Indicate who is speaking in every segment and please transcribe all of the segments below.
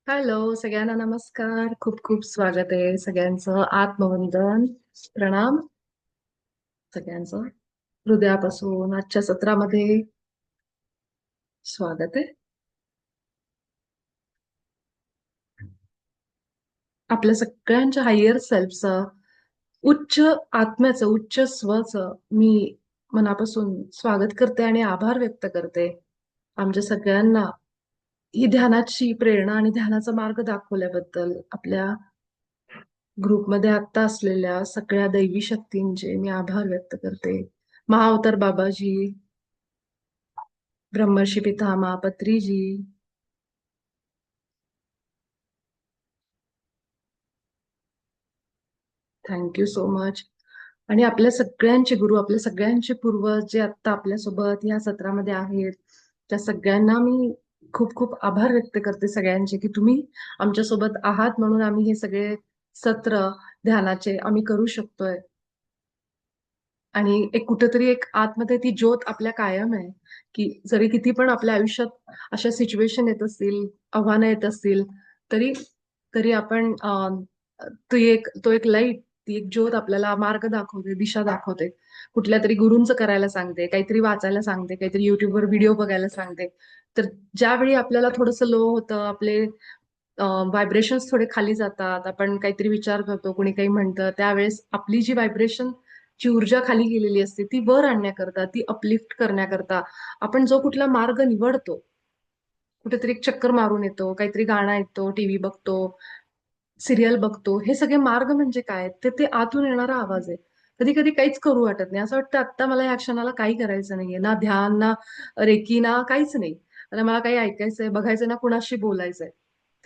Speaker 1: Hello सगळ्यांना नमस्कार. खूप खूप स्वागत आहे सगळ्यांचं. आत्मवंदन, प्रणाम सगळ्यांचं हृदयापासून आजच्या सत्रामध्ये स्वागत आहे. आपल्या सगळ्यांच्या हायर सेल्फचं, उच्च आत्म्याचं, उच्च स्वचं मी मनापासून स्वागत करते आणि आभार व्यक्त करते आमच्या सगळ्यांना ही ध्यानाची प्रेरणा आणि ध्यानाचा मार्ग दाखवल्याबद्दल. आपल्या ग्रुपमध्ये आता असलेल्या सगळ्या दैवी शक्तींचे मी आभार व्यक्त करते. महाअवतार बाबाजी, ब्रह्मर्षी पितामह पत्रीजी, थँक्यू सो मच. आणि आपल्या सगळ्यांचे गुरु, आपल्या सगळ्यांचे पूर्वज जे आता आपल्यासोबत या सत्रामध्ये आहेत, त्या सगळ्यांना मी खूप खूप आभार व्यक्त करते सगळ्यांचे, की तुम्ही आमच्यासोबत आहात म्हणून आम्ही हे सगळे सत्र ध्यानाचे आम्ही करू शकतोय. आणि एक कुठेतरी एक आतमध्ये ती ज्योत आपल्या कायम आहे, की जरी किती पण आपल्या आयुष्यात अशा सिच्युएशन येत असतील, आव्हानं येत असतील, तरी तरी आपण तो एक लाईट, ती एक ज्योत आपल्याला मार्ग दाखवते, दिशा दाखवते. कुठल्या तरी गुरूंचं करायला सांगते, काहीतरी वाचायला सांगते, काहीतरी युट्यूबवर व्हिडिओ बघायला सांगते. तर ज्यावेळी आपल्याला थोडंसं लो होतं, आपले व्हायब्रेशन्स थोडे खाली जातात, आपण काहीतरी विचार करतो, कोणी काही म्हणतं, त्यावेळेस आपली जी व्हायब्रेशन, जी ऊर्जा खाली गेलेली असते ती वर आणण्याकरता, ती अपलिफ्ट करण्याकरता आपण जो कुठला मार्ग निवडतो, कुठेतरी एक चक्कर मारून येतो, काहीतरी गाणं ऐकतो, टीव्ही बघतो, सिरियल बघतो, हे सगळे मार्ग म्हणजे काय? ते आतून येणारा आवाज आहे. कधी कधी काहीच करू वाटत नाही, असं वाटतं आता मला या क्षणाला काही करायचं नाहीये, ना ध्यान, ना रेकी, ना काहीच नाही. आणि मला काही ऐकायचंय, बघायचंय, ना कुणाशी बोलायचंय.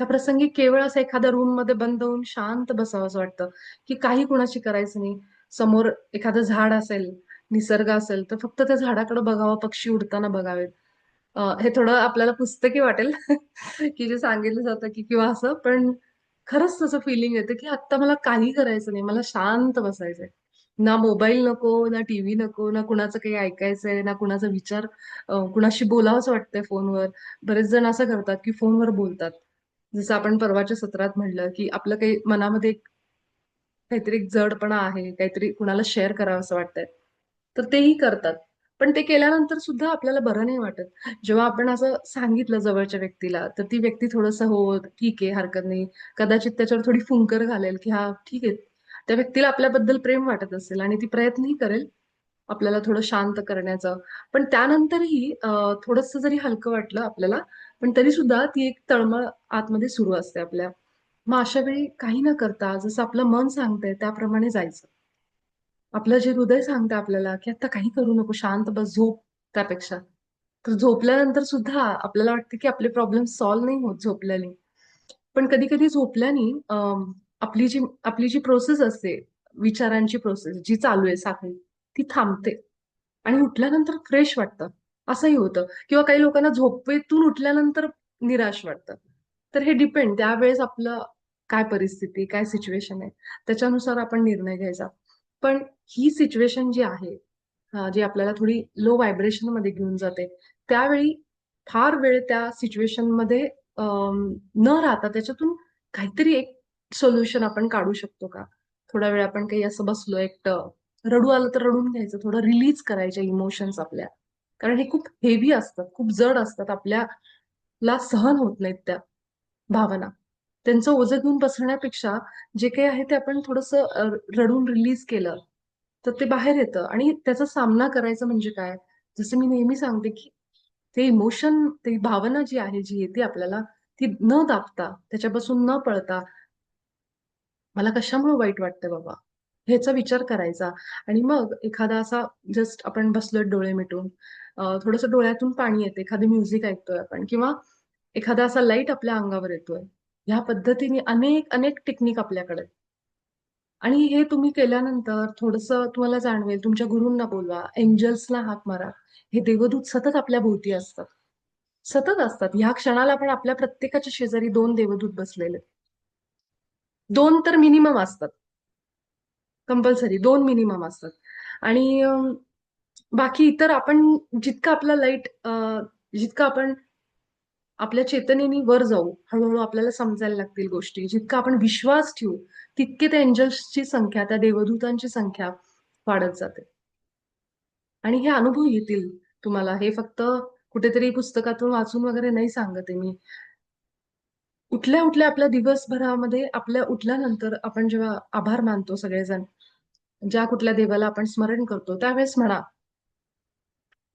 Speaker 1: त्या प्रसंगी केवळ असं एखाद्या रूम मध्ये बंद होऊन शांत बसावं असं वाटतं, की काही कुणाशी करायचं नाही. समोर एखादं झाड असेल, निसर्ग असेल, तर फक्त त्या झाडाकडे बघावं, पक्षी उडताना बघावेत. हे थोडं आपल्याला पुस्तकी वाटेल की जे सांगितलं जातं की किंवा असं, पण खरंच तसं फिलिंग येतं की आता मला काही करायचं नाही, मला शांत बसायचंय. ना मोबाईल नको, ना टीव्ही नको, ना कुणाचं काही ऐकायचंय, ना कुणाचा विचार, कुणाशी बोलावंच वाटतंय फोनवर. बरेच जण असं करतात की फोनवर बोलतात. जसं आपण परवाच्या सत्रात म्हणलं की आपलं काही मनामध्ये काहीतरी एक जडपणा आहे, काहीतरी कुणाला शेअर करावं असं वाटतंय, तर तेही करतात. पण ते केल्यानंतर सुद्धा आपल्याला बरं नाही वाटत. जेव्हा आपण असं सांगितलं जवळच्या व्यक्तीला, तर ती व्यक्ती थोडंसं हो, ठीक आहे, हरकत नाही. कदाचित त्याच्यावर थोडी फुंकर घालेल, की हा ठीक आहे. त्या व्यक्तीला आपल्याबद्दल प्रेम वाटत असेल आणि ती प्रयत्नही करेल आपल्याला थोडं शांत करण्याचं. पण त्यानंतरही थोडंसं जरी हलकं वाटलं आपल्याला, पण तरी सुद्धा ती एक तळमळ आतमध्ये सुरू असते आपल्या. मग अशा वेळी काही न करता जसं आपलं मन सांगतंय त्याप्रमाणे जायचं. आपलं जे हृदय सांगतं आपल्याला, की आता काही करू नको, शांत बस, झोप त्यापेक्षा. तर झोपल्यानंतर सुद्धा आपल्याला वाटतं, की आपले प्रॉब्लेम सॉल्व्ह नाही होत झोपल्याने. पण कधी-कधी झोपल्याने आपली जी प्रोसेस असते, विचारांची प्रोसेस जी चालू आहे साखळी, ती थांबते आणि उठल्यानंतर फ्रेश वाटतं. असंही होतं किंवा काही लोकांना झोपेतून उठल्यानंतर निराश वाटतं. तर हे डिपेंड त्यावेळेस आपलं काय परिस्थिती, काय सिच्युएशन आहे, त्याच्यानुसार आपण निर्णय घ्यायचा. पण ही सिच्युएशन जी आहे, जी आपल्याला थोडी लो व्हायब्रेशनमध्ये घेऊन जाते, त्यावेळी फार वेळ त्या सिच्युएशनमध्ये न राहता त्याच्यातून काहीतरी एक सोल्युशन आपण काढू शकतो का? थोडा वेळ आपण काही असं बसलो एकटं, रडू आलं तर रडून घ्यायचं, थोडं रिलीज करायचे इमोशन्स आपल्या. कारण हे खूप हेवी असतात, खूप जड असतात. आपल्याला सहन होत नाहीत त्या भावना. त्यांचं ओझं घेऊन बसण्यापेक्षा जे काही आहे ते आपण थोडंसं रडून रिलीज केलं, तर ते बाहेर येतं आणि त्याचा सामना करायचा म्हणजे काय? जसं मी नेहमी सांगते, की ते इमोशन, ती भावना जी आहे, जी येते आपल्याला, ती न दाबता, त्याच्यापासून न पळता, मला कशामुळे वाईट वाटतंय बाबा? ह्याचा विचार करायचा आणि मग एखादा असा जस्ट आपण बसलोय डोळे मिटून, थोडंसं डोळ्यातून पाणी येते, एखादं म्युझिक ऐकतोय आपण किंवा एखादा असा लाईट आपल्या अंगावर येतोय. ह्या पद्धतीने अनेक, अनेक टेक्निक आपल्याकडे आहेत. आणि हे तुम्ही केल्यानंतर थोडंसं तुम्हाला जाणवेल, तुमच्या गुरूंना बोलवा, एंजल्सना हाक मारा. हे देवदूत सतत आपल्या भोवती असतात. सतत असतात. ह्या क्षणाला पण आपल्या प्रत्येकाच्या शेजारी 2 देवदूत बसलेले आहेत. 2 तर मिनिमम असतात. कंपल्सरी 2 मिनिमम असतात. आणि बाकी इतर आपण जितकं आपलं लाईट, जितकं आपण आपल्या चेतनेने वर जाऊ, हळूहळू आपल्याला समजायला लागतील गोष्टी. जितका आपण विश्वास ठेवू, तितके त्या एंजल्सची संख्या, त्या देवदूतांची संख्या वाढत जाते. आणि हे अनुभव येतील तुम्हाला. हे फक्त कुठेतरी पुस्तकातून वाचून वगैरे नाही सांगत आहे मी. उठल्या उठल्या आपल्या दिवसभरामध्ये आपल्या उठल्यानंतर आपण जेव्हा आभार मानतो सगळेजण, ज्या कुठल्या देवाला आपण स्मरण करतो, त्यावेळेस म्हणा,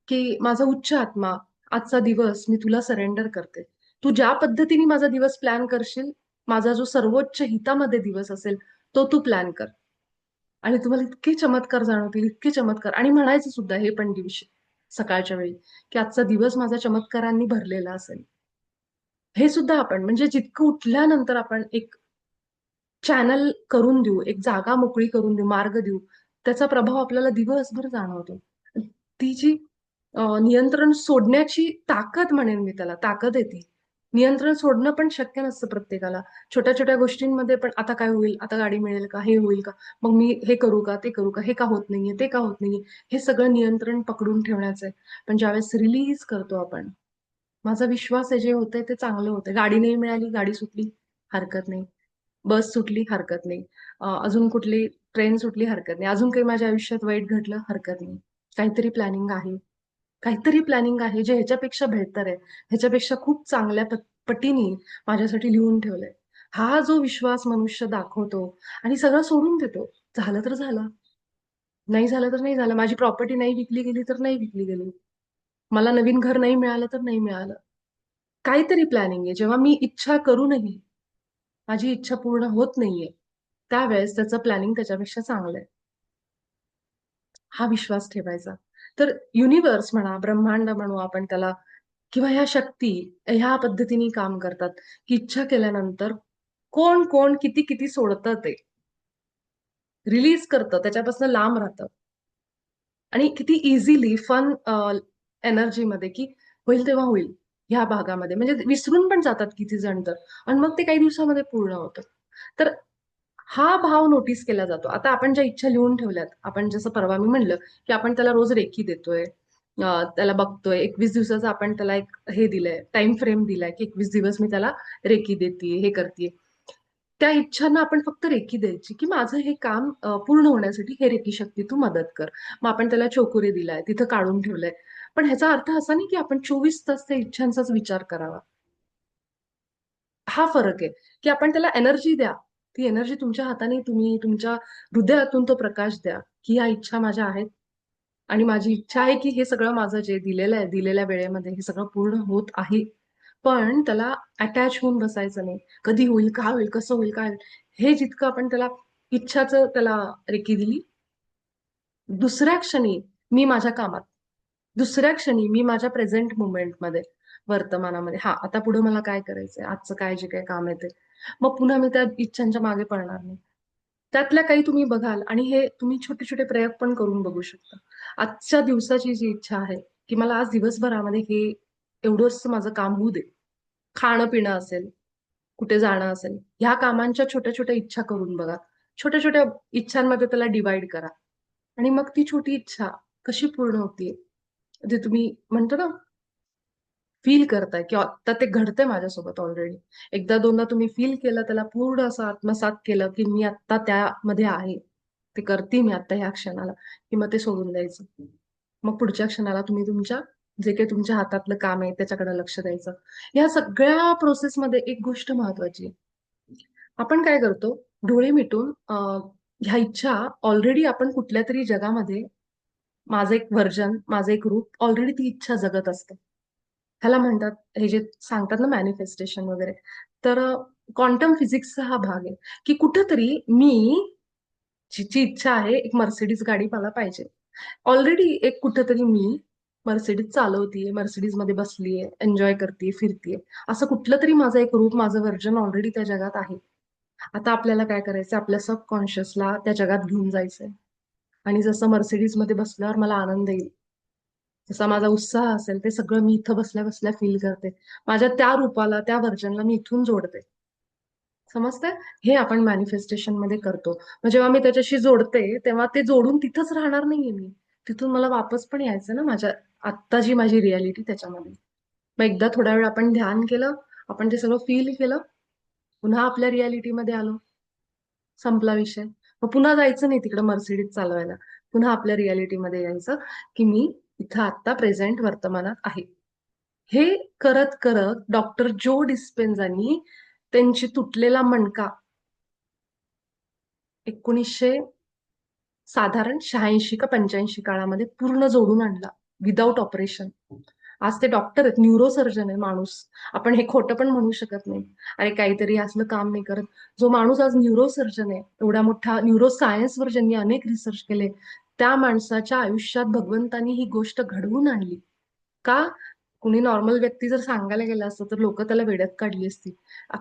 Speaker 1: की माझा उच्च आत्मा, आजचा दिवस मी तुला सरेंडर करते. तू ज्या पद्धतीने माझा दिवस प्लॅन करशील, माझा जो सर्वोच्च हितामध्ये दिवस असेल, तो तू प्लॅन कर. आणि तुम्हाला इतके चमत्कार जाणवतील, इतके चमत्कार. आणि म्हणायचं सुद्धा हे पण दिवशी सकाळच्या वेळी, की आजचा दिवस माझा चमत्कारांनी भरलेला असेल. हे सुद्धा आपण म्हणजे जितकं उठल्यानंतर आपण एक चॅनल करून देऊ, एक जागा मोकळी करून देऊ, मार्ग देऊ, त्याचा प्रभाव आपल्याला दिवसभर जाणवतो. ती जी नियंत्रण सोडण्याची ताकद म्हणेन मी त्याला, ताकद आहे ती. नियंत्रण सोडणं पण शक्य नसतं प्रत्येकाला. छोट्या-छोट्या गोष्टींमध्ये पण आता काय होईल? आता गाडी मिळेल का? हे होईल का? मग मी हे करू का? ते करू का? हे का होत नाहीये? ते का होत नाहीये? हे सगळं नियंत्रण पकडून ठेवण्याचं आहे. पण ज्यावेळेस रिलीज करतो आपण, माझा विश्वास आहे जे होतंय ते चांगलं होतंय. गाडी नाही मिळाली, गाडी सुटली, हरकत नाही. बस सुटली, हरकत नाही. अजून कुठली ट्रेन सुटली, हरकत नाही. अजून काही माझ्या आयुष्यात वाईट घडलं, हरकत नाही. काहीतरी प्लॅनिंग आहे. काहीतरी प्लॅनिंग आहे जे ह्याच्यापेक्षा बेहतर आहे. ह्याच्यापेक्षा खूप चांगल्या पटीने माझ्यासाठी लिहून ठेवलंय. हा जो विश्वास मनुष्य दाखवतो आणि सगळं सोडून देतो. झालं तर झालं. नाही झालं तर नाही झालं. माझी प्रॉपर्टी नाही विकली गेली तर नाही विकली गेली. मला नवीन घर नाही मिळालं तर नाही मिळालं. काहीतरी प्लॅनिंग आहे. जेव्हा मी इच्छा करूनही माझी इच्छा पूर्ण होत नाहीये, त्यावेळेस त्याचं प्लॅनिंग त्याच्यापेक्षा चांगलं आहे. हा विश्वास ठेवायचा. तर युनिव्हर्स म्हणा, ब्रह्मांड म्हणू आपण त्याला किंवा ह्या शक्ती ह्या पद्धतीने काम करतात, की इच्छा केल्यानंतर कोण किती सोडतं ते. रिलीज करतं, त्याच्यापासून लांब राहतं. आणि किती इझिली फन एनर्जीमध्ये की होईल तेव्हा होईल, ह्या भागामध्ये. म्हणजे विसरून पण जातात किती जण तर. आणि मग ते काही दिवसामध्ये पूर्ण होतं. तर हा भाव नोटीस केला जातो. आता आपण ज्या इच्छा लिहून ठेवल्यात, आपण जसं परवा मी म्हणलं, की आपण त्याला रोज रेकी देतोय. त्याला बघतोय. 21 दिवसाचा आपण त्याला एक हे दिलंय, टाईम फ्रेम दिलाय, की 21 दिवस मी त्याला रेकी देतीये, हे करतीये. त्या इच्छांना आपण फक्त रेकी द्यायची, की माझं हे काम पूर्ण होण्यासाठी हे रेकी शक्ती तू मदत कर. मग आपण त्याला चोकुरे दिलाय, तिथं काढून ठेवलंय. पण ह्याचा अर्थ असा नाही, की आपण 24 तास त्या इच्छांचाच विचार करावा. हा फरक आहे, की आपण त्याला एनर्जी द्या. ती एनर्जी तुमच्या हाताने तुम्ही तुमच्या हृदयातून तो प्रकाश द्या, की ह्या इच्छा माझ्या आहेत आणि माझी इच्छा आहे, की हे सगळं माझं जे दिलेलं आहे, दिलेल्या वेळेमध्ये हे सगळं पूर्ण होत आहे. पण त्याला अटॅच होऊन बसायचं नाही. कधी होईल, काय होईल, कसं होईल, काय होईल? हे जितकं आपण त्याला इच्छाचं त्याला रेकी दिली, दुसऱ्या क्षणी मी माझ्या कामात, दुसऱ्या क्षणी मी माझ्या प्रेझेंट मोमेंटमध्ये, वर्तमानामध्ये, हा आता पुढे मला काय करायचंय, आजचं काय जे काही काम आहे ते. मग पुन्हा मी त्या इच्छांच्या मागे पळणार नाही. त्यातल्या काही तुम्ही बघाल आणि हे तुम्ही छोटे छोटे प्रयोग पण करून बघू शकता. आजच्या दिवसाची जी इच्छा आहे, की मला आज दिवसभरामध्ये हे एवढंच माझं काम होऊ दे. खाणं पिणं असेल, कुठे जाणं असेल, ह्या कामांच्या छोट्या छोट्या इच्छा करून बघा. छोट्या छोट्या इच्छांमध्ये त्याला डिवाइड करा. आणि मग ती छोटी इच्छा कशी पूर्ण होतीये, जे तुम्ही म्हणतो ना, फील करताय की आता ते घडतंय माझ्यासोबत ऑलरेडी. एकदा दोनदा तुम्ही फील केलं, त्याला पूर्ण असं आत्मसात केलं, की मी आत्ता त्यामध्ये आहे. ते करते मी आता ह्या क्षणाला, की मग ते सोडून द्यायचं. मग पुढच्या क्षणाला तुम्ही तुमच्या जे काही तुमच्या हातातलं काम आहे त्याच्याकडे लक्ष द्यायचं. या सगळ्या प्रोसेसमध्ये एक गोष्ट महत्वाची आहे. आपण काय करतो, डोळे मिटून ह्या इच्छा ऑलरेडी आपण कुठल्यातरी जगामध्ये माझं एक व्हर्जन, माझं एक रूप ऑलरेडी ती इच्छा जगत असते. ह्याला म्हणतात, हे जे सांगतात ना मॅनिफेस्टेशन वगैरे. तर क्वांटम फिजिक्सचा हा भाग आहे, की कुठेतरी मी जिची इच्छा आहे, एक मर्सिडीज गाडी मला पाहिजे. ऑलरेडी एक कुठेतरी मी मर्सिडीज चालवतीये, मर्सिडीजमध्ये बसलीये, एन्जॉय करतीये, फिरतीये. असं कुठलं तरी माझं एक रूप, माझं व्हर्जन ऑलरेडी त्या जगात आहे. आता आपल्याला काय करायचं, आपल्या सबकॉन्शियसला त्या जगात घेऊन जायचंय. आणि जसं मर्सिडीजमध्ये बसल्यावर मला आनंद येईल, जसा माझा उत्साह असेल, ते सगळं मी इथं बसल्या बसल्या फील करते. माझ्या त्या रूपाला, त्या व्हर्जनला मी इथून जोडते. समजतंय? हे आपण मॅनिफेस्टेशन मध्ये करतो. मग जेव्हा मी त्याच्याशी जोडते, तेव्हा ते जोडून तिथंच राहणार नाहीये मी. तिथून मला वापस पण यायचं ना माझ्या आत्ता जी माझी रियालिटी त्याच्यामध्ये. मग एकदा थोडा वेळ आपण ध्यान केलं, आपण ते सगळं फील केलं, पुन्हा आपल्या रियालिटीमध्ये आलो, संपला विषय. मग पुन्हा जायचं नाही तिकडे मर्सिडीज चालवायला, पुन्हा आपल्या रियालिटीमध्ये यायचं की मी इथं आता प्रेझेंट वर्तमानात आहे. हे करत करत डॉक्टर जो डिस्पेन्झानी त्यांची तुटलेला मणका 1900 साधारण 86 का 85 काळामध्ये पूर्ण जोडून आणला, विदाऊट ऑपरेशन. आज ते डॉक्टर आहेत, न्यूरोसर्जन आहे माणूस. आपण हे खोटं पण म्हणू शकत नाही, अरे काहीतरी असलं काम नाही करत. जो माणूस आज न्यूरोसर्जन आहे, एवढ्या मोठ्या न्यूरो सायन्सवर ज्यांनी अनेक रिसर्च केले, त्या माणसाच्या आयुष्यात भगवंतानी ही गोष्ट घडवून आणली. का? कुणी नॉर्मल व्यक्ती जर सांगायला गेला असतं तर लोक त्याला वेड्यात काढली असती.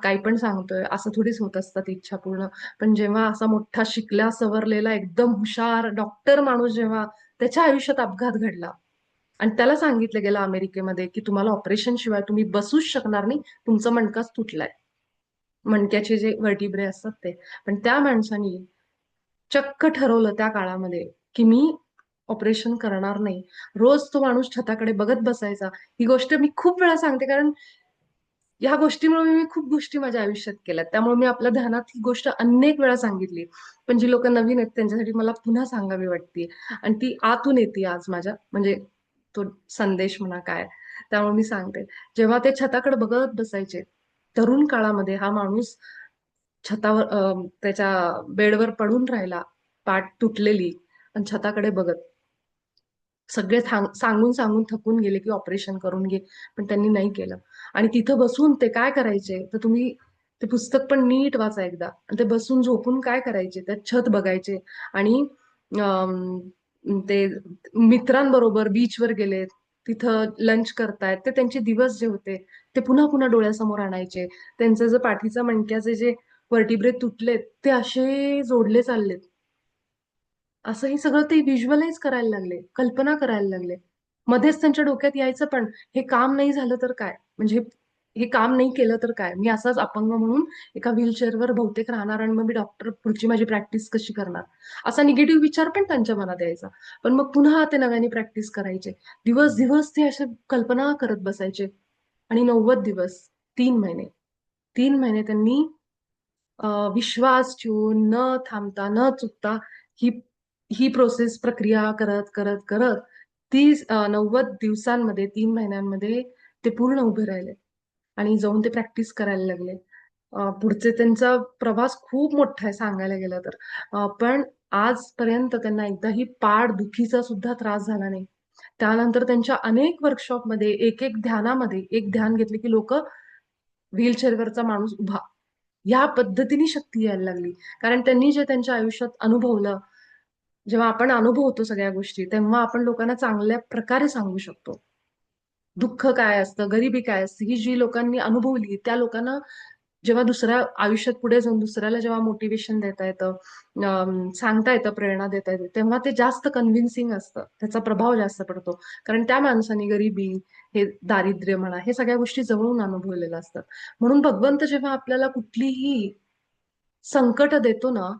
Speaker 1: काही पण सांगतोय असं थोडीच होत असतात इच्छा पूर्ण. पण जेव्हा असा मोठा शिकला सवरलेला एकदम हुशार डॉक्टर माणूस जेव्हा त्याच्या आयुष्यात अपघात घडला आणि त्याला सांगितलं गेलं अमेरिकेमध्ये की तुम्हाला ऑपरेशन शिवाय तुम्ही बसूच शकणार नाही, तुमचा मणकाच तुटलाय, मणक्याचे जे वर्टिब्रे असतात ते. पण त्या माणसानी चक्क ठरवलं त्या काळामध्ये की मी ऑपरेशन करणार नाही. रोज तो माणूस छताकडे बघत बसायचा. ही गोष्ट मी खूप वेळा सांगते, कारण ह्या गोष्टीमुळे मी खूप गोष्टी माझ्या आयुष्यात केल्यात. त्यामुळे मी आपल्या ध्यानात ही गोष्ट अनेक वेळा सांगितली. पण जी लोक नवीन आहेत त्यांच्यासाठी मला पुन्हा सांगावी वाटते. आणि ती आतून येते आज माझ्या, म्हणजे तो संदेश म्हणा काय. त्यामुळे मी सांगते, जेव्हा ते छताकडे बघत बसायचे तरुण काळामध्ये, हा माणूस छतावर त्याच्या बेडवर पडून राहिला, पाठ तुटलेली आणि छताकडे बघत. सगळे सांगून सांगून थकून गेले की ऑपरेशन करून घे, पण त्यांनी नाही केलं. आणि तिथं बसून ते काय करायचे तर तुम्ही ते पुस्तक पण नीट वाचा एकदा. आणि ते बसून झोपून काय करायचे, त्यात छत बघायचे आणि अं, ते मित्रांबरोबर बीचवर गेले, तिथं लंच करतायत, ते त्यांचे दिवस जे होते ते पुन्हा पुन्हा डोळ्यासमोर आणायचे. त्यांचं जे पाठीचा मणक्याचे जे वर्टिब्रे तुटलेत ते असे जोडले चाललेत. असं हे सगळं ते व्हिज्युअलाइज करायला लागले, कल्पना करायला लागले. मध्येच त्यांच्या डोक्यात यायचं पण, हे काम नाही झालं तर काय, म्हणजे हे काम नाही केलं तर काय, मी असाच अपंग म्हणून एका व्हीलचेअरवर बहुतेक राहणार आणि मग मी डॉक्टर पुढची माझी प्रॅक्टिस कशी करणार, असा निगेटिव्ह विचार पण त्यांच्या मनात यायचा. पण मग पुन्हा ते नव्याने प्रॅक्टिस करायचे. दिवस दिवस ते असे कल्पना करत बसायचे. आणि 90 दिवस, 3 महिने, 3 महिने त्यांनी विश्वास ठेवून न थांबता न चुकता ही ही प्रोसेस प्रक्रिया करत करत करत 90 दिवसांमध्ये, 3 महिन्यांमध्ये ते पूर्ण उभे राहिले आणि जाऊन ते प्रॅक्टिस करायला लागले. पुढचे त्यांचा प्रवास खूप मोठा आहे सांगायला गेलं तर. पण आजपर्यंत त्यांना एकदाही पाठ दुखीचा सुद्धा त्रास झाला नाही. त्यानंतर त्यांच्या अनेक वर्कशॉपमध्ये एक एक ध्यानामध्ये एक ध्यान घेतले की लोक, व्हीलचेअरवरचा माणूस उभा, या पद्धतीने शक्ती यायला लागली. कारण त्यांनी जे त्यांच्या आयुष्यात अनुभवलं, जेव्हा आपण अनुभवतो सगळ्या गोष्टी तेव्हा आपण लोकांना चांगल्या प्रकारे सांगू शकतो. दुःख काय असतं, गरिबी काय असते, ही जी लोकांनी अनुभवली त्या लोकांना जेव्हा दुसऱ्या आयुष्यात पुढे जाऊन दुसऱ्याला जेव्हा मोटिवेशन देता येतं, सांगता येतं, प्रेरणा देता येते, तेव्हा ते जास्त कन्व्हिन्सिंग असतं, त्याचा प्रभाव जास्त पडतो. कारण त्या माणसाने गरिबी, हे दारिद्र्य म्हणा, हे सगळ्या गोष्टी जवळून अनुभवलेल्या असतात. म्हणून भगवंत जेव्हा आपल्याला कुठलीही संकट देतो ना,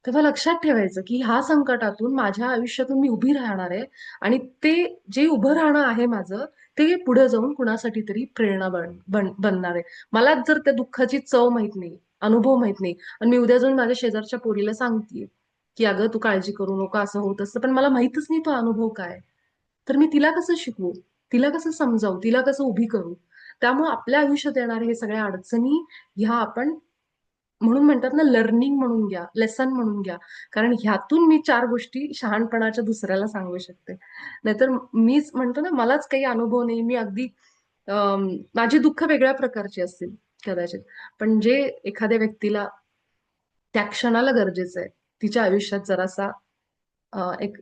Speaker 1: तेव्हा लक्षात ठेवायचं की ह्या संकटातून माझ्या आयुष्यातून मी उभी राहणार आहे. आणि ते जे उभं राहणं आहे माझं, ते पुढे जाऊन कुणासाठी तरी प्रेरणा बनणार आहे. मलाच जर त्या दुःखाची चव माहित नाही, अनुभव माहित नाही, आणि मी उद्या जाऊन माझ्या शेजारच्या पोरीला सांगतेय की अगं तू काळजी करू नको, असं होत असतं, पण मला माहितच नाही तो अनुभव काय, तर मी तिला कसं शिकवू, तिला कसं समजावू, तिला कसं उभी करू. त्यामुळे आपल्या आयुष्यात येणारे हे सगळ्या अडचणी ह्या आपण, म्हणून म्हणतात ना, लर्निंग म्हणून घ्या, लेसन म्हणून घ्या. कारण ह्यातून मी 4 गोष्टी शहाणपणाच्या दुसऱ्याला सांगू शकते. नाहीतर मीच म्हणतो ना, मलाच काही अनुभव नाही, मी अगदी माझी दुःख वेगळ्या प्रकारची असतील कदाचित. पण जे एखाद्या व्यक्तीला त्या क्षणाला गरजेचं आहे, तिच्या आयुष्यात जरासा एक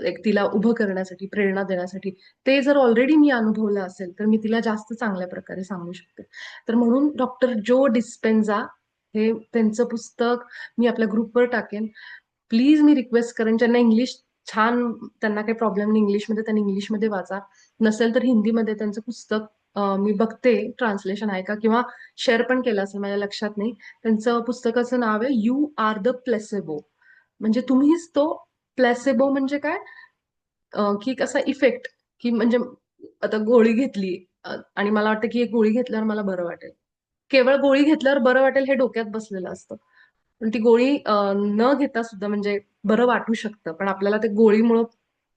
Speaker 1: एक तिला उभं करण्यासाठी, प्रेरणा देण्यासाठी, ते जर ऑलरेडी मी अनुभवलं असेल तर मी तिला जास्त चांगल्या प्रकारे सांगू शकते. तर म्हणून डॉक्टर जो डिस्पेन्झा, हे त्यांचं पुस्तक मी आपल्या ग्रुपवर टाकेन. प्लीज मी रिक्वेस्ट करेन, ज्यांना इंग्लिश छान, त्यांना काही प्रॉब्लेम नाही इंग्लिशमध्ये, त्यांनी इंग्लिशमध्ये वाचा. नसेल तर हिंदीमध्ये त्यांचं पुस्तक मी बघते ट्रान्सलेशन आहे का, किंवा शेअर पण केलं असेल, माझ्या लक्षात नाही. त्यांचं पुस्तकाचं नाव आहे यू आर द प्लेसेबो. म्हणजे तुम्हीच तो. प्लेसेबो म्हणजे काय, की कसा इफेक्ट, की म्हणजे आता गोळी घेतली आणि मला वाटतं की एक गोळी घेतल्यावर मला बरं वाटेल. केवळ गोळी घेतल्यावर बरं वाटेल हे डोक्यात बसलेलं असतं. पण ती गोळी न घेता सुद्धा म्हणजे बरं वाटू शकतं. पण आपल्याला ते गोळीमुळं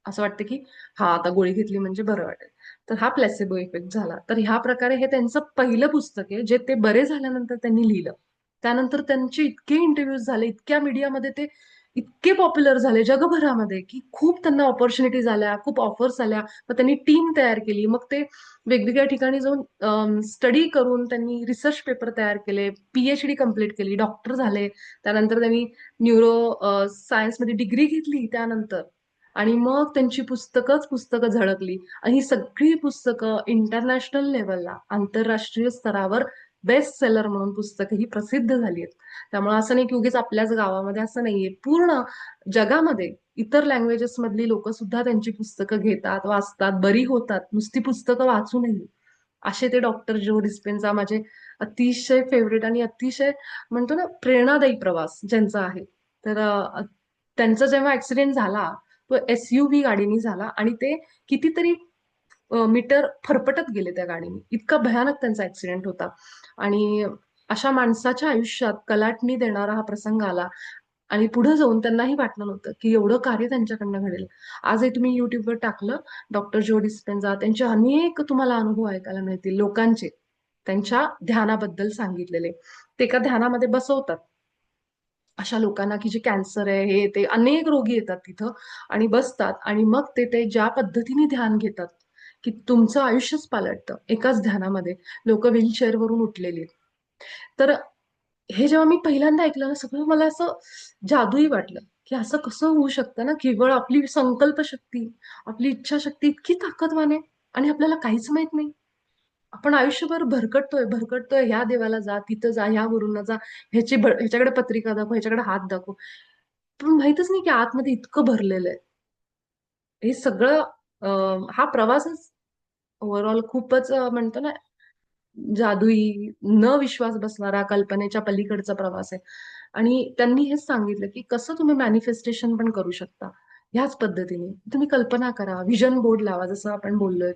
Speaker 1: असं वाटतं की हा आता गोळी घेतली म्हणजे बरं वाटेल. तर हा प्लेसिबो इफेक्ट झाला. तर ह्या प्रकारे हे त्यांचं पहिलं पुस्तक आहे जे ते बरे झाल्यानंतर त्यांनी लिहिलं. त्यानंतर त्यांचे इतके इंटरव्ह्यूज झाले, इतक्या मीडियामध्ये ते इतके पॉप्युलर झाले जगभरामध्ये की खूप त्यांना ऑपॉर्च्युनिटीज आल्या, खूप ऑफर्स आल्या. मग त्यांनी टीम तयार केली. मग ते वेगवेगळ्या ठिकाणी जाऊन स्टडी करून त्यांनी रिसर्च पेपर तयार केले, पीएचडी कम्प्लीट केली, डॉक्टर झाले. त्यानंतर त्यांनी न्यूरो सायन्समध्ये डिग्री घेतली त्यानंतर. आणि मग त्यांची पुस्तकं झळकली. आणि ही सगळी पुस्तकं इंटरनॅशनल लेवलला, आंतरराष्ट्रीय स्तरावर बेस्ट सेलर म्हणून पुस्तकं ही प्रसिद्ध झाली आहेत. त्यामुळे असं नाही की उगीच आपल्याच गावामध्ये असं नाहीये. पूर्ण जगामध्ये इतर लँग्वेजेस मधली लोक सुद्धा त्यांची पुस्तकं घेतात, वाचतात, बरी होतात. नुसती पुस्तकं वाचूनही. असे ते डॉक्टर जो डिस्पेन्झा माझे अतिशय फेवरेट आणि अतिशय म्हणतो ना प्रेरणादायी प्रवास ज्यांचा आहे. तर त्यांचा जेव्हा ऍक्सिडेंट झाला तो एसयूव्ही गाडीनी झाला आणि ते कितीतरी मीटर फरफटत गेले त्या गाडीने. इतका भयानक त्यांचा ऍक्सिडेंट होता. आणि अशा माणसाच्या आयुष्यात कलाटणी देणारा हा प्रसंग आला. आणि पुढे जाऊन त्यांनाही वाटलं नव्हतं की एवढं कार्य त्यांच्याकडनं घडेल. आजही तुम्ही युट्यूबवर टाकलं डॉक्टर जो डिस्पेन्झा, त्यांचे अनेक तुम्हाला अनुभव ऐकायला मिळतील लोकांचे, त्यांच्या ध्यानाबद्दल सांगितलेले. ते एका ध्यानामध्ये बसवतात अशा लोकांना की जे कॅन्सर आहे, हे ते अनेक रोगी येतात तिथं आणि बसतात. आणि मग ते ज्या पद्धतीने ध्यान घेतात की तुमचं आयुष्यच पालटतं एकाच ध्यानामध्ये. लोक व्हीलचेअरवरून उठलेली आहेत. तर हे जेव्हा मी पहिल्यांदा ऐकलं ना, सगळं मला असं जादुई वाटलं की असं कसं होऊ शकतं ना. केवळ आपली संकल्पशक्ती, आपली इच्छाशक्ती इतकी ताकदवान आहे आणि आपल्याला काहीच माहित नाही. आपण आयुष्यभर भरकटतोय, ह्या देवाला जा, तिथं जा, ह्या गुरूंना जा, ह्याच्याकडे पत्रिका दाखव, ह्याच्याकडे हात दाखव. पण माहितच नाही की आतमध्ये इतकं भरलेलं आहे. हे सगळं हा प्रवासच ओव्हरऑल खूपच म्हणतो ना जादुई, न विश्वास बसणारा, कल्पनेच्या पलीकडचा प्रवास आहे. आणि त्यांनी हेच सांगितलं की कसं तुम्ही मॅनिफेस्टेशन पण करू शकता. ह्याच पद्धतीने तुम्ही कल्पना करा, व्हिजन बोर्ड लावा, जसं आपण बोललोय.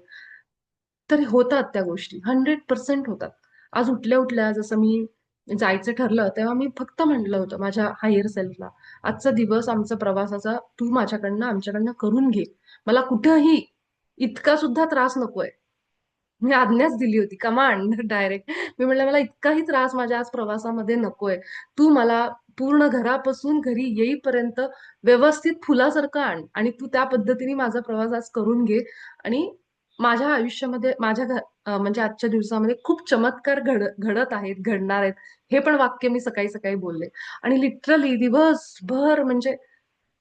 Speaker 1: तर होतात त्या गोष्टी, 100% होतात. आज उठल्या उठल्या जसं मी जायचं ठरलं तेव्हा मी फक्त म्हटलं होतं माझ्या हायर सेल्फला, आजचा दिवस आमचा प्रवासाचा तू माझ्याकडनं आमच्याकडनं करून घे. मला कुठंही इतका सुद्धा त्रास नकोय. मी आज्ञाच दिली होती, कमांड डायरेक्ट. मी म्हणलं मला इतकाही त्रास माझ्या आज प्रवासामध्ये नकोय. तू मला पूर्ण घरापासून घरी येईपर्यंत व्यवस्थित फुलासारखं आण आणि तू त्या पद्धतीने माझा प्रवास आज करून घे. आणि माझ्या आयुष्यामध्ये म्हणजे आजच्या दिवसामध्ये खूप चमत्कार घडत आहेत, घडणार आहेत. हे पण वाक्य मी सकाळी सकाळी बोलले. आणि लिटरली दिवसभर म्हणजे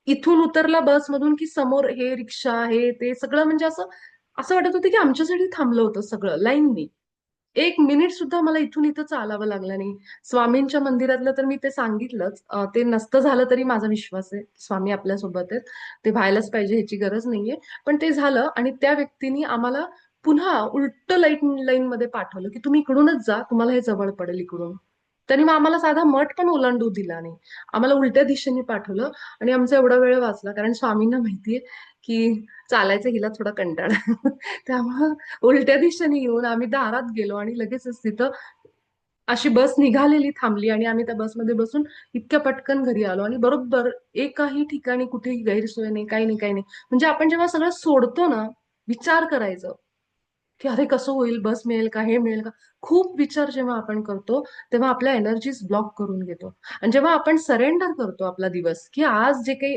Speaker 1: इथून उतरला बसमधून की समोर हे रिक्षा, हे ते सगळं म्हणजे असं असं वाटत होतं की आमच्यासाठी थांबलं होतं सगळं लाईननी. एक मिनिट सुद्धा मला इथून इथं चालावं लागलं नाही. स्वामींच्या मंदिरातलं तर मी ते सांगितलंच. ते नसतं झालं तरी माझा विश्वास आहे. स्वामी आपल्यासोबत आहेत. ते व्हायलाच पाहिजे ह्याची गरज नाहीये. पण ते झालं आणि त्या व्यक्तीने आम्हाला पुन्हा उलट लाईनमध्ये पाठवलं की तुम्ही इकडूनच जा, तुम्हाला हे जवळ पडेल इकडून. त्यांनी मग आम्हाला साधा मठ पण ओलांडू दिला नाही. आम्हाला उलट्या दिशेने पाठवलं. आणि आमचा एवढा वेळ वाचला कारण स्वामींना माहितीये की चालायचं हिला थोडा कंटाळा. त्यामुळं उलट्या दिशेने येऊन आम्ही दारात गेलो आणि लगेचच तिथं अशी बस निघालेली थांबली आणि आम्ही त्या बसमध्ये बसून इतक्या पटकन घरी आलो. आणि बरोबर एकाही ठिकाणी कुठेही गैरसोय नाही, काही नाही, काही नाही. म्हणजे आपण जेव्हा सगळं सोडतो ना, विचार करायचं की अरे कसं होईल, बस मिळेल का, हे मिळेल का, खूप विचार जेव्हा आपण करतो तेव्हा आपल्या एनर्जीज ब्लॉक करून घेतो. आणि जेव्हा आपण सरेंडर करतो आपला दिवस की आज जे काही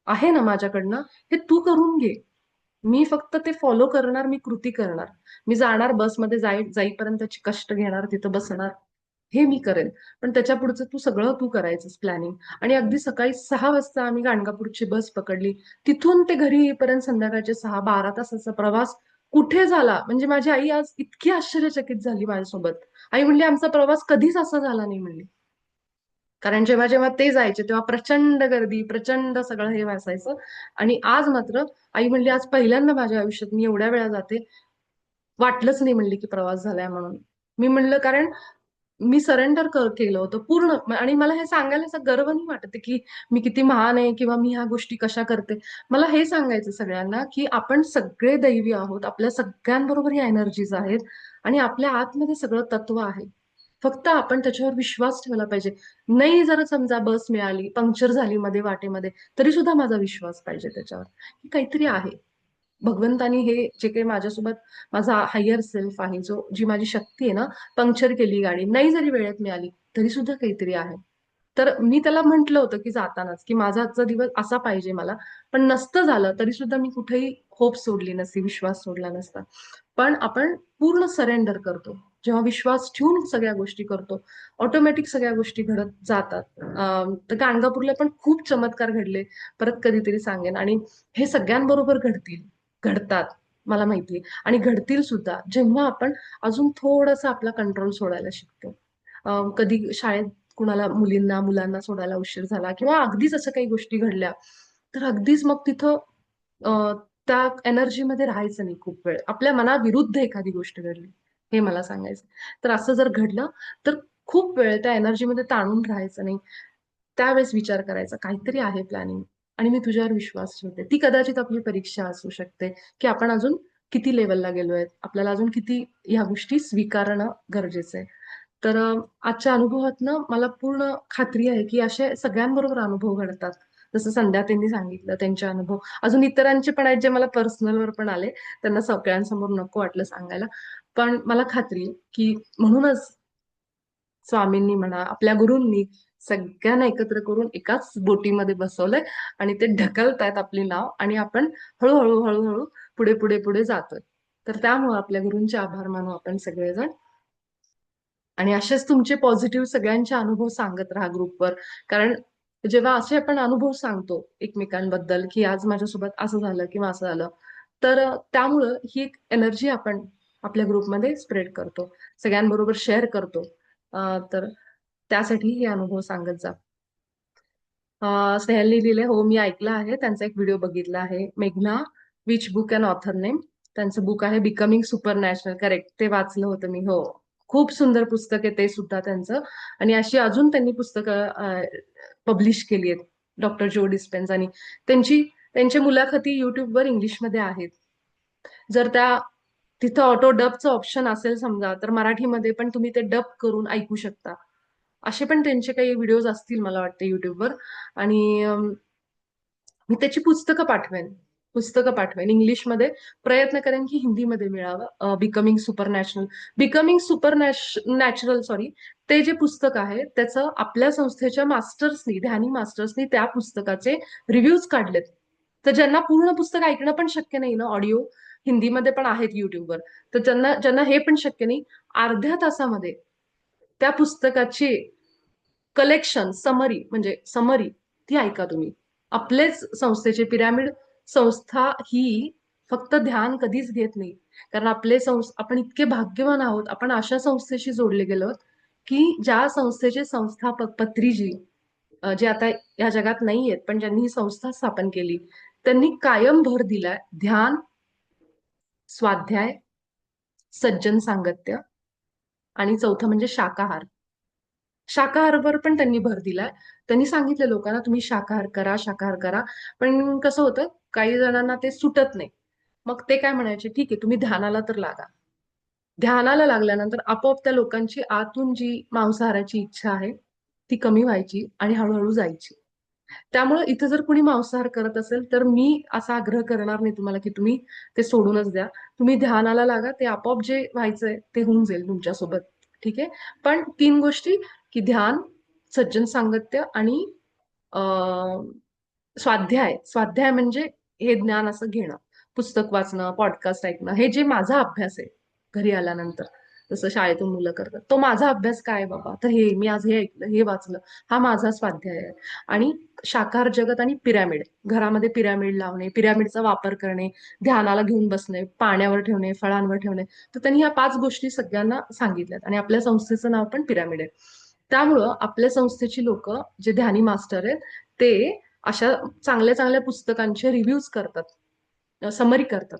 Speaker 1: आहे ना माझ्याकडनं, हे तू करून घे. मी फक्त ते फॉलो करणार, मी कृती करणार. मी जाणार बसमध्ये जाईपर्यंतची कष्ट घेणार, तिथं बसणार. हे मी करेन. पण त्याच्या पुढचं तू करायचंस प्लॅनिंग. आणि अगदी सकाळी 6 वाजता आम्ही गाणगापूरची बस पकडली. तिथून ते घरी येईपर्यंत संध्याकाळचे 6-12 तासाचा प्रवास कुठे झाला म्हणजे माझी आई आज इतकी आश्चर्यचकित झाली माझ्यासोबत. आई म्हणली आमचा प्रवास कधीच असा झाला नाही म्हणली. कारण जेव्हा जेव्हा ते जायचे तेव्हा प्रचंड गर्दी, प्रचंड सगळं हे वाचायचं. आणि आज मात्र आई म्हणली आज पहिल्यांदा माझ्या आयुष्यात मी एवढ्या वेळा जाते, वाटलंच नाही म्हणली की प्रवास झालाय म्हणून. मी म्हणलं कारण मी सरेंडर केलं होतं पूर्ण. आणि मला हे सांगायला असं गर्व नाही वाटत की मी किती महान आहे किंवा मी ह्या गोष्टी कशा करते. मला हे सांगायचं सगळ्यांना की आपण सगळे दैवी आहोत, आपल्या सगळ्यांबरोबर ह्या एनर्जीज आहेत आणि आपल्या आतमध्ये सगळं तत्व आहे. फक्त आपण त्याच्यावर विश्वास ठेवला पाहिजे. नाही जर समजा बस मिळाली, पंक्चर झाली मध्ये वाटेमध्ये, तरी सुद्धा माझा विश्वास पाहिजे त्याच्यावर की काहीतरी आहे. भगवंतानी हे जे काही माझ्यासोबत, माझा हायर सेल्फ आहे, जी माझी शक्ती आहे ना, पंक्चर केली गाडी, नाही जरी वेळेत मिळाली तरी सुद्धा काहीतरी आहे. तर मी त्याला म्हंटल होतं की जातानाच की माझा आजचा दिवस असा पाहिजे मला. पण नसतं झालं तरी सुद्धा मी कुठेही होप सोडली नसती, विश्वास सोडला नसता. पण आपण पूर्ण सरेंडर करतो जेव्हा विश्वास ठेवून सगळ्या गोष्टी करतो, ऑटोमॅटिक सगळ्या गोष्टी घडत जातात. तर गाणगापूरला पण खूप चमत्कार घडले, परत कधीतरी सांगेन. आणि हे सगळ्यांबरोबर घडतात, मला माहितीये. आणि घडतील सुद्धा जेव्हा आपण अजून थोडासा आपला कंट्रोल सोडायला शिकतो. कधी शाळेत कुणाला मुलांना सोडायला उशीर झाला किंवा अगदीच असं काही गोष्टी घडल्या, तर अगदीच मग तिथं त्या एनर्जीमध्ये राहायचं नाही खूप वेळ. आपल्या मनाविरुद्ध एखादी गोष्ट घडली, हे मला सांगायचं. तर असं जर घडलं तर खूप वेळ त्या एनर्जीमध्ये ताणून राहायचं नाही. त्यावेळेस विचार करायचा काहीतरी आहे प्लॅनिंग आणि मी तुझ्यावर विश्वास ठेवते. ती कदाचित आपली परीक्षा असू शकते की आपण अजून किती लेवलला गेलोय, आपल्याला अजून किती ह्या गोष्टी स्वीकारणं गरजेचं आहे. तर आजच्या अनुभवातनं मला पूर्ण खात्री आहे की असे सगळ्यांबरोबर अनुभव घडतात. जसं संध्या त्यांनी सांगितलं त्यांचे अनुभव, अजून इतरांचे पण आहेत जे मला पर्सनलवर पण आले. त्यांना सगळ्यांसमोर नको वाटलं सांगायला. पण मला खात्री आहे की म्हणूनच स्वामींनी म्हणा, आपल्या गुरूंनी सगळ्यांना एकत्र करून एकाच बोटीमध्ये बसवलंय आणि ते ढकलतायत आपली नाव आणि आपण हळूहळू हळूहळू पुढे पुढे पुढे जातोय. तर त्यामुळे आपल्या गुरूंचे आभार मानू आपण सगळेजण. आणि असेच तुमचे पॉझिटिव्ह सगळ्यांचे अनुभव सांगत राहा ग्रुपवर. कारण जेव्हा असे आपण अनुभव सांगतो एकमेकांबद्दल की आज माझ्यासोबत असं झालं किंवा असं झालं, तर त्यामुळं ही एक एनर्जी आपण आपल्या ग्रुपमध्ये स्प्रेड करतो, सगळ्यांबरोबर शेअर करतो. तर त्यासाठी हे अनुभव सांगत जा. स्नेहलनी लिहिले, हो मी ऐकलं आहे, त्यांचा एक व्हिडिओ बघितला आहे. मेघना, which book and author name? त्यांचं बुक आहे बिकमिंग सुपर नॅशनल. करेक्ट, ते वाचलं होतं मी. हो, खूप सुंदर पुस्तक आहे ते सुद्धा त्यांचं. आणि अशी अजून त्यांनी पुस्तकं पब्लिश केली आहेत, डॉक्टर जो डिस्पेन्झानी. त्यांची मुलाखती युट्यूबवर इंग्लिशमध्ये आहेत. जर त्या तिथं ऑटो डबचं ऑप्शन असेल समजा, तर मराठीमध्ये पण तुम्ही ते डब करून ऐकू शकता. असे पण त्यांचे काही व्हिडिओज असतील मला वाटतं युट्यूबवर. आणि मी त्याची पुस्तकं पाठवेन इंग्लिशमध्ये. प्रयत्न करेन की हिंदीमध्ये मिळावं. Becoming super national, becoming super natural, sorry. ते जे पुस्तक आहे त्याचं आपल्या संस्थेच्या मास्टर्सनी, ध्यानी मास्टर्सनी त्या पुस्तकाचे रिव्ह्यूज काढलेत. तर ज्यांना पूर्ण पुस्तक ऐकणं पण शक्य नाही ना, ऑडिओ हिंदीमध्ये पण आहेत युट्यूबवर, तर ज्यांना ज्यांना हे पण शक्य नाही, अर्ध्या तासामध्ये त्या पुस्तकाची कलेक्शन, समरी, म्हणजे समरी, ती ऐका तुम्ही. आपलेच संस्थेचे पिरामिड संस्था ही फक्त ध्यान कधीच घेत नाही. कारण आपण इतके भाग्यवान आहोत, आपण अशा संस्थेशी जोडले गेलो की ज्या संस्थेचे संस्थापक पत्रीजी, जे आता या जगात नाही आहेत, पण ज्यांनी ही संस्था स्थापन केली, त्यांनी कायम भर दिलाय ध्यान, स्वाध्याय, सज्जन सांगत्य आणि चौथं म्हणजे शाकाहार. शाकाहारवर पण त्यांनी भर दिलाय. त्यांनी सांगितलं लोकांना तुम्ही शाकाहार करा, शाकाहार करा. पण कसं होतं, काही जणांना ते सुटत नाही. मग ते काय म्हणायचे, ठीक आहे तुम्ही ध्यानाला तर लागा. ध्यानाला लागल्यानंतर आपोआप त्या लोकांची आतून जी मांसाहाराची इच्छा आहे ती कमी व्हायची आणि हळूहळू जायची. त्यामुळे इथे जर कुणी मांसाहार करत असेल तर मी असा आग्रह करणार नाही तुम्हाला की तुम्ही ते सोडूनच द्या. तुम्ही ध्यानाला लागा, ते आपोआप जे व्हायचंय ते होऊन जाईल तुमच्यासोबत. ठीक आहे. पण 3 गोष्टी, की ध्यान, सज्जन सांगत्य आणि स्वाध्याय म्हणजे हे ज्ञान असं घेणं, पुस्तक वाचणं, पॉडकास्ट ऐकणं, हे जे माझा अभ्यास आहे घरी आल्यानंतर, जसं शाळेतून मुलं करतात, तो माझा अभ्यास काय बाबा, तर हे मी आज हे ऐकलं, हे वाचलं, हा माझा स्वाध्याय आहे. आणि शाकाहार जगत आणि पिरॅमिड, घरामध्ये पिरॅमिड लावणे, पिरॅमिडचा वापर करणे, ध्यानाला घेऊन बसणे, पाण्यावर ठेवणे, फळांवर ठेवणे, तर त्यांनी ह्या 5 गोष्टी सगळ्यांना सांगितल्यात. आणि आपल्या संस्थेचं नाव पण पिरॅमिड आहे. त्यामुळं आपल्या संस्थेची लोक, जे ध्यानी मास्टर आहेत, ते अशा चांगल्या चांगल्या पुस्तकांचे रिव्ह्यूज करतात, समरी करतात.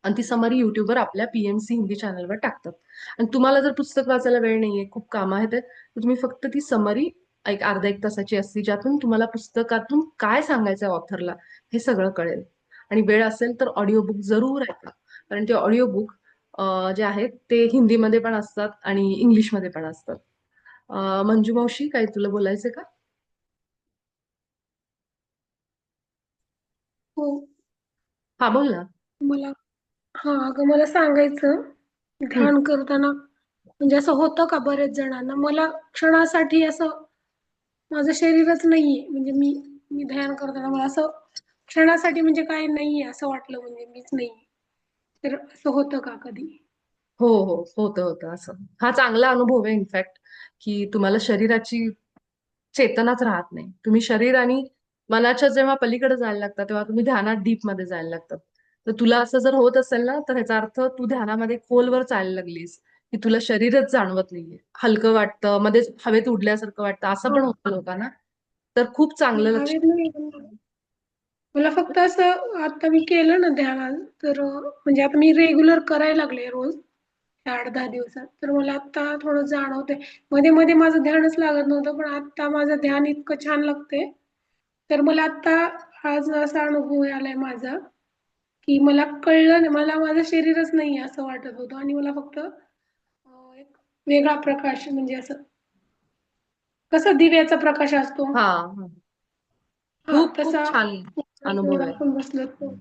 Speaker 1: आणि ती समरी युट्यूबवर आपल्या PMC हिंदी चॅनलवर टाकतात. आणि तुम्हाला जर पुस्तक वाचायला वेळ नाहीये, खूप कामं आहेत, तर तुम्ही फक्त ती समरी एक अर्धा एक तासाची असते, ज्यातून तुम्हाला पुस्तकातून काय सांगायचंय ऑथरला हे सगळं कळेल. आणि वेळ असेल तर ऑडिओ बुक जरूर ऐका, कारण ते ऑडिओ बुक जे आहेत ते हिंदीमध्ये पण असतात आणि इंग्लिशमध्ये पण असतात. मंजू मावशी, काय तुला बोलायचं का?
Speaker 2: हो.
Speaker 1: हा, बोल ना.
Speaker 2: मला अगं मला सांगायचं,
Speaker 1: हम्म.
Speaker 2: ध्यान करताना म्हणजे असं होतं का बरेच जणांना? मला क्षणासाठी असं माझं शरीरच नाहीये, म्हणजे मी मी ध्यान करताना मला असं क्षणासाठी म्हणजे काय नाहीये असं वाटलं, म्हणजे मीच नाहीये. तर असं होतं का कधी?
Speaker 1: हो हो, होतं होतं असं. हा चांगला अनुभव आहे इनफॅक्ट, की तुम्हाला शरीराची चेतनाच राहत नाही. तुम्ही शरीर आणि मनाच्या जेव्हा पलीकडे जायला लागतात, तेव्हा तुम्ही ध्यानात डीप मध्ये जायला लागतात. तर तुला असं जर होत असेल ना, तर ह्याचा अर्थ तू ध्यानामध्ये खोलवर चालायला लागलीस, की तुला शरीरच जाणवत नाहीये. हलकं वाटतं, मध्येच हवेत उडल्यासारखं वाटतं, असं
Speaker 2: हा,
Speaker 1: पण होतं लोकांना. तर खूप चांगलं लक्ष.
Speaker 2: हवेत नाही पण मला फक्त असं आता मी केलं ना ध्यान, तर म्हणजे आता मी रेग्युलर करायला लागले रोज 8-10 दिवसात. तर मला आता थोडं जाणवतंय. मध्ये मध्ये माझं ध्यानच लागत नव्हतं, पण आता माझं ध्यान इतकं छान लागतंय. तर मला आता आज असा अनुभव आलाय माझा, की मला कळलं नाही, मला माझं शरीरच नाही असं वाटत होतं आणि मला फक्त एक वेगळा प्रकाश, म्हणजे असं कसा दिव्याचा प्रकाश असतो,
Speaker 1: हा हा.
Speaker 2: हा
Speaker 1: खूप खूप
Speaker 2: तसा
Speaker 1: छान अनुभव आहे.
Speaker 2: आपण बसलो तो.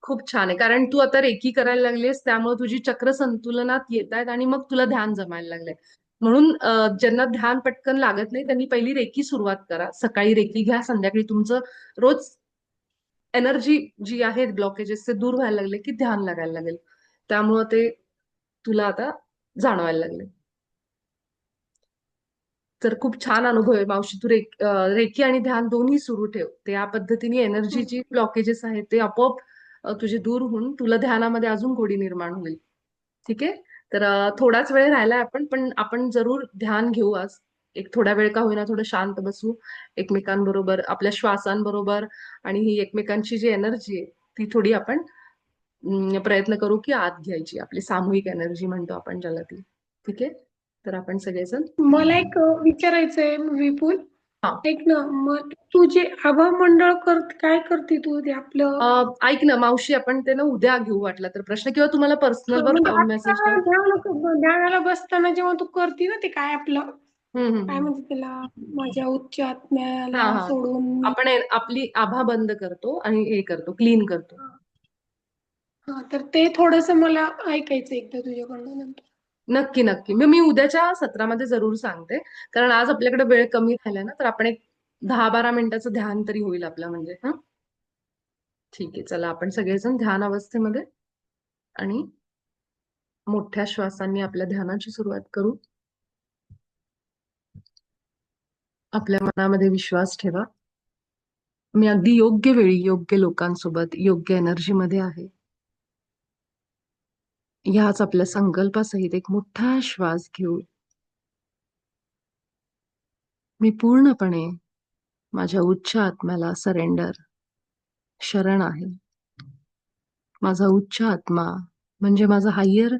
Speaker 1: खूप छान आहे, कारण तू आता रेकी करायला लागलीस, त्यामुळे तुझी चक्र संतुलनात येत आहेत आणि मग तुला ध्यान जमायला लागलंय. म्हणून ज्यांना ध्यान पटकन लागत नाही त्यांनी पहिली रेकी सुरुवात करा. सकाळी रेकी घ्या, संध्याकाळी तुमचं रोज एनर्जी जी आहे, ब्लॉकेजेस ते दूर व्हायला लागले की ध्यान लागायला लागेल. त्यामुळं ते तुला आता जाणवायला लागले. तर खूप छान अनुभव आहे मावशी. तू रेकी आणि ध्यान दोन्ही सुरू ठेव. ते या पद्धतीने
Speaker 2: हम्म.
Speaker 1: एनर्जीची ब्लॉकेजेस आहेत ते आपोआप तुझे दूर होऊन तुला ध्यानामध्ये अजून गोडी निर्माण होईल. ठीक आहे. तर थोडाच वेळ राहिलाय, पण आपण जरूर ध्यान घेऊ आज. एक थोडा वेळ का होईना थोडं शांत बसू एकमेकांबरोबर, आपल्या श्वासांबरोबर. आणि ही एकमेकांची जी एनर्जी आहे ती थोडी आपण प्रयत्न करू की आत घ्यायची. आपली सामूहिक एनर्जी म्हणतो आपण ज्याला ती. ठीक आहे. तर आपण सगळेजण.
Speaker 2: मला एक विचारायचंय विपुल,
Speaker 1: हा.
Speaker 2: ऐक ना, मग तू जे आभा मंडळ काय करते तू ते आपलं?
Speaker 1: ऐक ना मावशी, आपण ते ना उद्या घेऊ वाटलं तर प्रश्न, किंवा तुम्हाला पर्सनल वर
Speaker 2: म्हणजे आता
Speaker 1: मेसेज कर.
Speaker 2: ध्यानाला बसताना जेव्हा तू करते ना, ते काय आपलं काय
Speaker 1: हम्म.
Speaker 2: म्हणते त्याला, माझ्या उच्च
Speaker 1: हा
Speaker 2: आत्म्याला
Speaker 1: हा.
Speaker 2: सोडून मी.
Speaker 1: आपण आपली आभा बंद करतो आणि हे करतो, क्लीन करतो.
Speaker 2: हा, तर ते थोडस मला ऐकायचं एकदा तुझ्याकडनं नंतर.
Speaker 1: नक्की नक्की, मी उद्याच्या सत्रामध्ये जरूर सांगते. कारण आज आपल्याकडे वेळ कमी राहिला ना, तर आपण एक 10-12 मिनिटाचं ध्यान तरी होईल आपलं, म्हणजे हा. ठीक आहे, चला आपण सगळेजण ध्यान अवस्थेमध्ये आणि मोठ्या श्वासांनी आपल्या ध्यानाची सुरुवात करू. आपल्या मनामध्ये विश्वास ठेवा, मी अगदी योग्य वेळी योग्य लोकांसोबत योग्य एनर्जी मध्ये आहे. ह्याच आपल्या संकल्पासहित एक मोठा श्वास घेऊ. मी पूर्णपणे माझ्या उच्च आत्म्याला शरण आहे. माझा उच्च आत्मा म्हणजे माझा हायर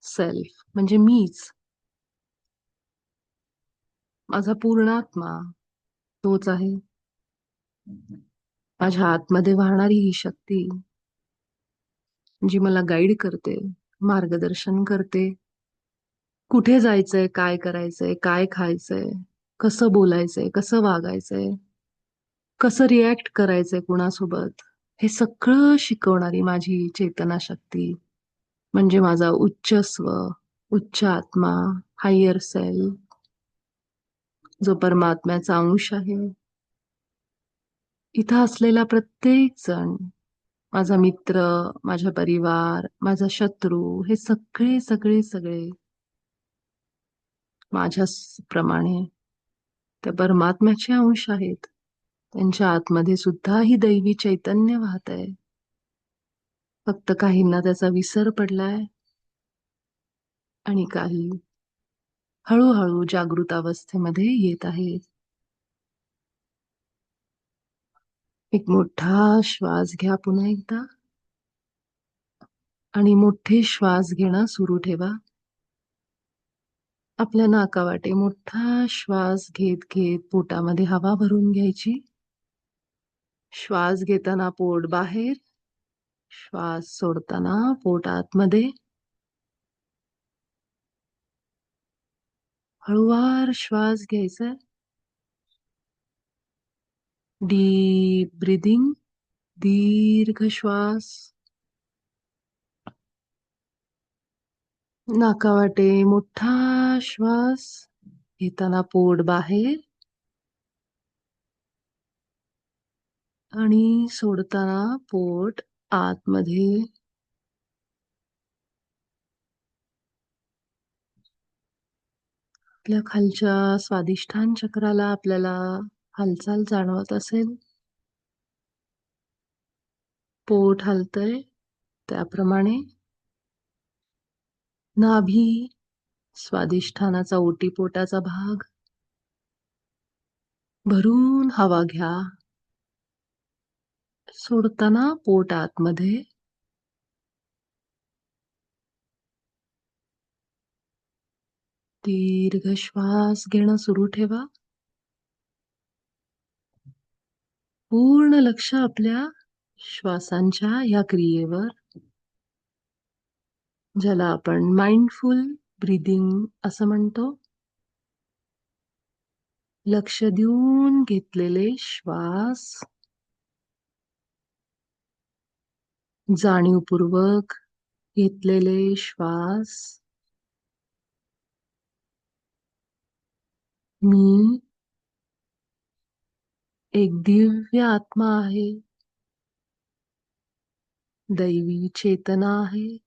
Speaker 1: सेल्फ, म्हणजे मीच. माझा पूर्ण आत्मा तोच आहे. माझ्या आतमध्ये वाहणारी ही शक्ती जी मला गाईड करते, मार्गदर्शन करते. कुठे जायचंय, काय करायचंय, काय खायचंय, कसं बोलायचंय, कसं वागायचंय, कसं रिॲक्ट करायचंय कुणासोबत, हे सगळं शिकवणारी माझी चेतना शक्ती म्हणजे माझा उच्च स्व, उच्च आत्मा, हायर सेल्फ, जो परमात्म्याचा अंश आहे. इथं असलेला प्रत्येक जण, माझा मित्र, माझा परिवार, माझा शत्रू, हे सगळे सगळे सगळे माझ्या प्रमाणे त्या परमात्म्याचे अंश आहेत. त्यांच्या आतमध्ये सुद्धा ही दैवी चैतन्य वाहत आहे. फक्त काहींना त्याचा विसर पडलाय आणि काही हळूहळू जागृत अवस्थेमध्ये येत आहे. एक मोठा श्वास घ्या पुन्हा एकदा. आणि मोठे श्वास घेणं सुरू ठेवा. आपल्या नाकावाटे मोठा श्वास घेत घेत पोटामध्ये हवा भरून घ्यायची. श्वास घेताना पोट बाहेर, श्वास सोडताना पोट आतमध्ये. हळूवार श्वास घ्यायचा. डीप ब्रीदिंग, दीर्घ श्वास. नाकावाटे मोठा श्वास घेताना पोट बाहेर आणि सोडताना पोट आतमध्ये. आपल्या खालच्या स्वादिष्ठान चक्राला आपल्याला हालचाल जाणवत असेल, पोट हलतंय त्याप्रमाणे नाभी, स्वादिष्ठानाचा ओटीपोटाचा भाग भरून हवा घ्या. सोडताना पोट आतमध्ये. दीर्घ श्वास घेणं सुरू ठेवा. पूर्ण लक्ष आपल्या श्वासांच्या या क्रियेवर, ज्याला आपण माइंडफुल ब्रीदिंग असं म्हणतो. लक्ष देऊन घेतलेले श्वास जाणीवपूर्वक घेतलेले श्वास मी एक दिव्य आत्मा आहे, दैवी चेतना आहे.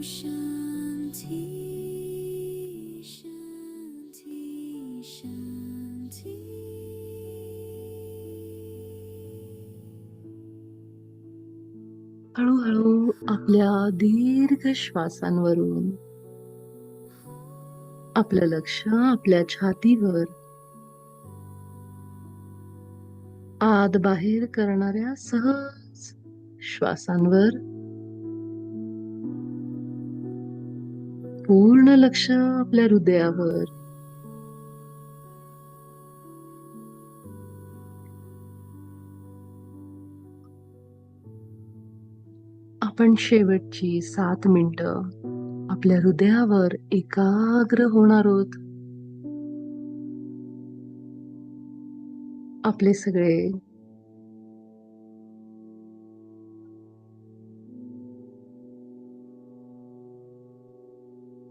Speaker 3: शांती शांती शांती.
Speaker 1: हळूहळू आपल्या दीर्घ श्वासांवरून आपलं लक्ष आपल्या छातीवर आत बाहेर करणाऱ्या सहज श्वासांवर पूर्ण लक्ष आपल्या हृदयावर. आपण शेवटची 7 मिनिटं आपल्या हृदयावर एकाग्र होणार आहोत. आपले सगळे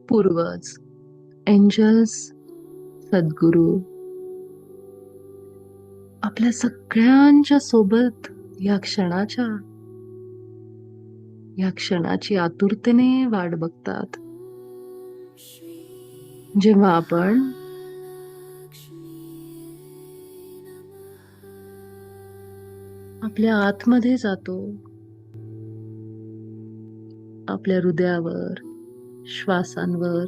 Speaker 1: पूर्वज, एंजल्स, सद्गुरू आपल्या सगळ्यांच्या सोबत या क्षणाची आतुरतेने वाट बघतात. जेव्हा आपण आपल्या आतमध्ये जातो, आपल्या हृदयावर, श्वासांवर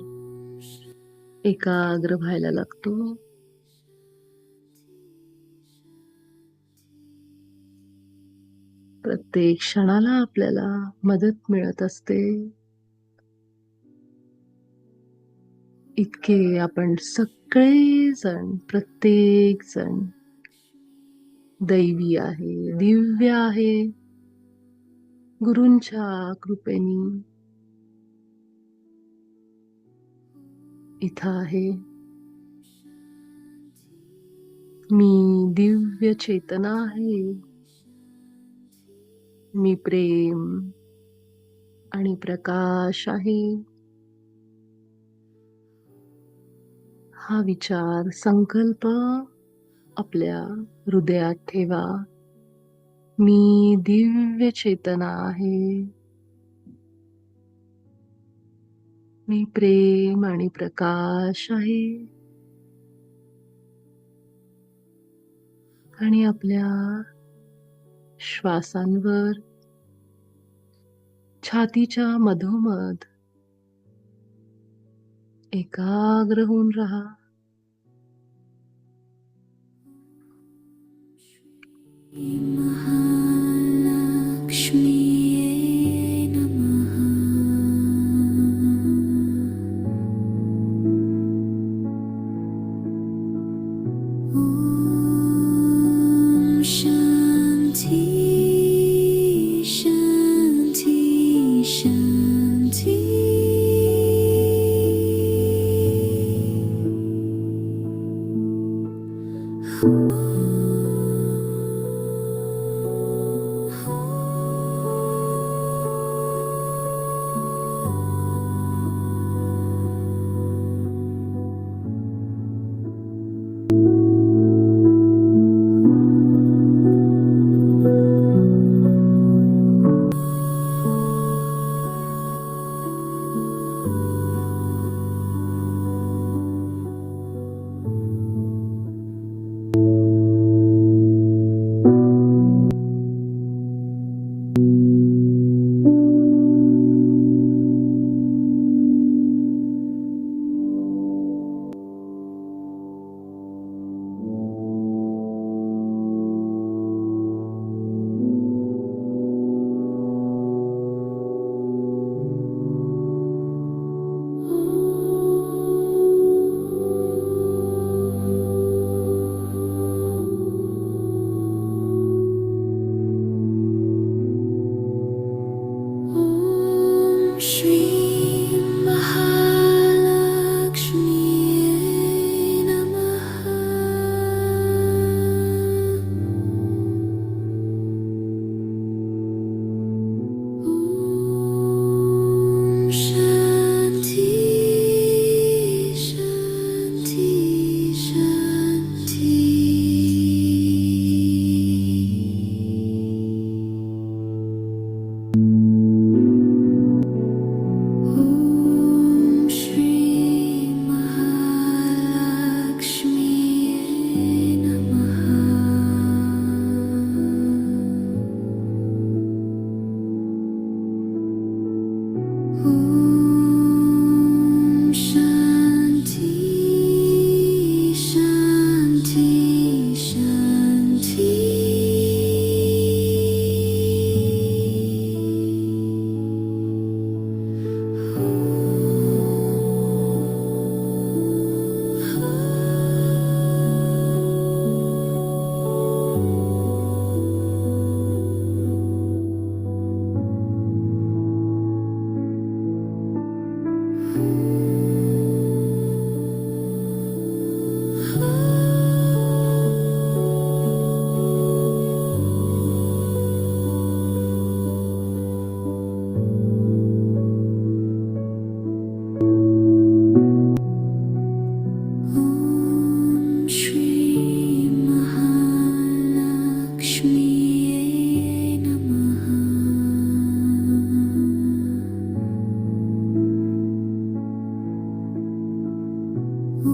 Speaker 1: एकाग्र व्हायला लागतो, प्रत्येक क्षणाला आपल्याला मदत मिळत असते. इतके आपण सगळेजण, प्रत्येक जण दैवी आहे, दिव्य आहे. गुरूंच्या कृपेने इथं आहे. मी दिव्य चेतना आहे. मी प्रेम आणि प्रकाश आहे. हा विचार, संकल्प आपल्या हृदयात ठेवा. मी दिव्य चेतना आहे. मी प्रेम आणि प्रकाश आहे आणि आपल्या श्वासांवर छातीच्या मधोमध एकाग्र होऊन राहा.
Speaker 3: महालक्ष्मीये नमः. ॐ शान्ति शान्ति शान्ति. ॐ श्री महालक्ष्मीये नमः. ॐ शान्ति शान्ति शान्ति. ॐ श्री महालक्ष्मीये नमः. ॐ शान्ति शान्ति शान्ति. ॐ श्री महालक्ष्मीये नमः. ॐ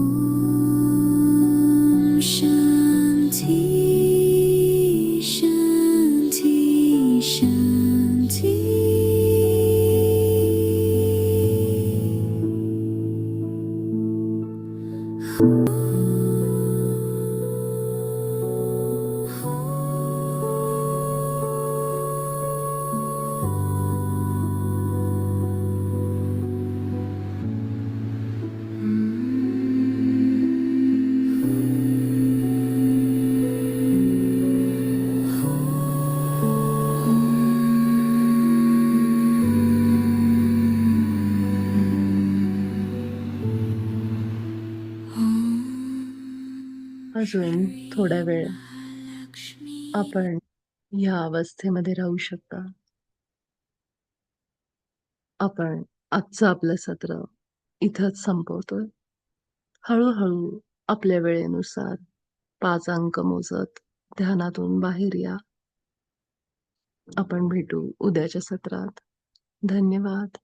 Speaker 3: शान्ति शान्ति शान्ति.
Speaker 1: अजून थोडा वेळ आपण या अवस्थेमध्ये राहू शकता. आपण आजचं आपलं सत्र इथंच संपवतोय. हळूहळू आपल्या वेळेनुसार 5 अंक मोजत ध्यानातून बाहेर या. आपण भेटू उद्याच्या सत्रात. धन्यवाद.